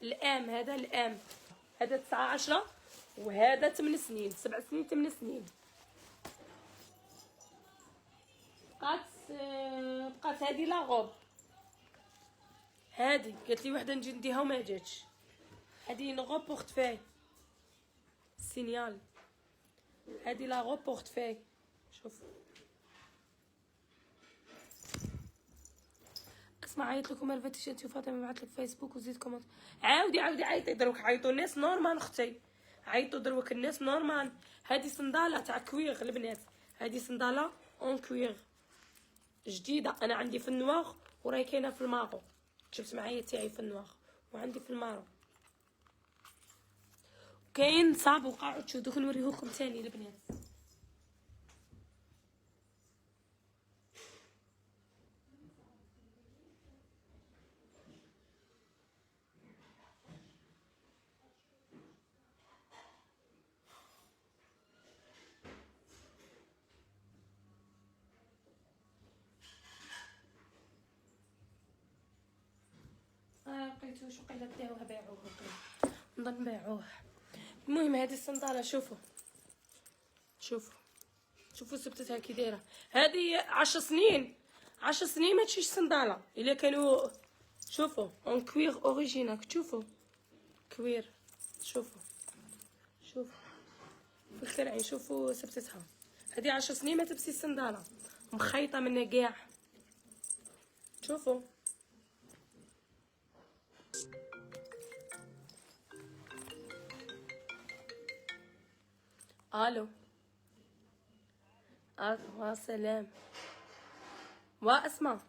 الام، هذا الام، هذا 9 10 وهذا 8 سنين، 7 سنين 8 سنين. بقات هذه لاغوب، هذه قالت لي وحده نجي نديها وما جاتش. هذه نغو بورتفاي سينيال، هذه لاغو بورتفاي. شوف اسمع، عيط لكم الفتيش انت وفاطمه، بعث لك فيسبوك وزيد كومنت. عاودي عيطي دروك، عيطوا الناس نورمال اختي، عيطوا دروك الناس نورمال. هذه صنداله تاع كويغ البنات، هذه صنداله اون كويغ جديده، انا عندي في النواغ وراهي كاينه في المارو. جبت معايا تاعي في النواغ وعندي في المارو، كاين صاب وقاعد. شو دوك نوريهولكم ثاني البنات. لقيتو شو قيله داوه باعوه، نظن باعوه. المهم هذه الصنداله شوفوا سبتتها كي دايره. هذه 10 سنين، 10 سنين ما تشيش صنداله الا كانوا. شوفوا اون كوير اوريجينال، تشوفوا كوير، شوفوا في الكرعين، شوفوا سبتتها. هذه 10 سنين ما تلبسي الصنداله، مخيطه منها كاع. شوفوا الو سلام واسمع.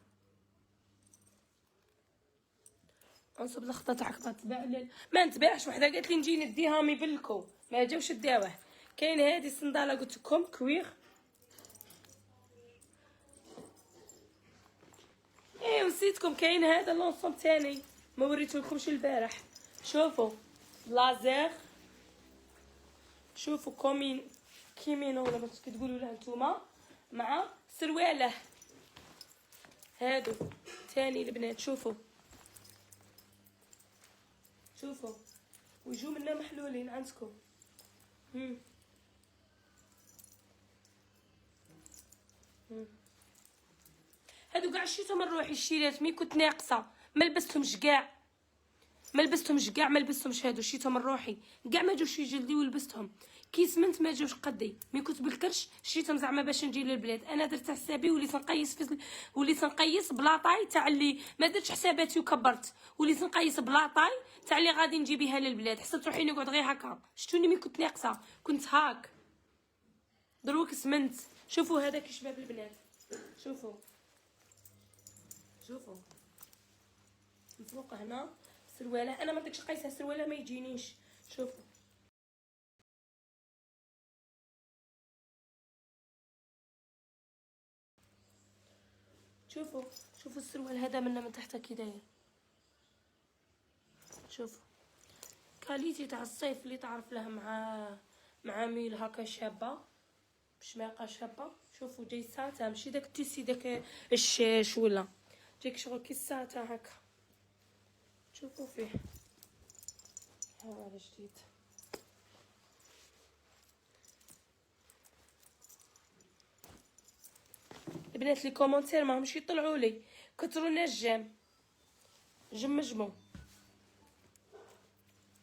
انصب الخطه تاعك تتباع ولا ما نتباعش؟ وحده قالت لي نجي نديها ميبلكو، ما جاوش داوه. كاين هذه الصنداله قلت لكم كوير، ايه ونسيتكم. كاين هذا لونسوم ثاني ما وريتهولكمش البارح. شوفوا لازير، شوفوا كيمينو ولا باش تقولوا له نتوما، مع سرواله هادو ثاني البنات. شوفوا ويجوا منا محلولين عندكم. هادو كاع شريتهم من روحي، الشيرات مي كنت ناقصه ما لبستهمش كاع، ما لبستهمش هادو شريتهم من روحي كاع، ما جوش يجلدي ولبستهم. كي سمنت ما جوش قدي، مي كنت بالكرش شريتهم زعما باش نجي للبلاد. انا درت حسابي وليت نقيس بلاطاي تاع اللي ما درتش حساباتي وكبرت، وليت نقيس بلاطاي تاع اللي غادي نجي بها للبلاد. حسيت روحي نقعد غير هكا، شتوني مي كنت ناقصه، كنت هاك دروك سمنت. شوفوا هذا كي شباب البنات، شوفوا الفوق هنا سرواله. انا ما بدكش قيسها سرواله ما يجينيش. شوفوا السروال هذا من تحت كي داير. شوفوا كاليتي تاع الصيف اللي تعرف له مع ميل هكا شابه، بشماقه شابه. شوفوا جاي ساتا، ماشي داك التيسي داك الشاش ولا جايك شغل كي ساتا هكا. شوفوا فيه هذا جديد. البنات لي كومونتير ماهمش يطلعوا لي، كثروا الناس جمجموا.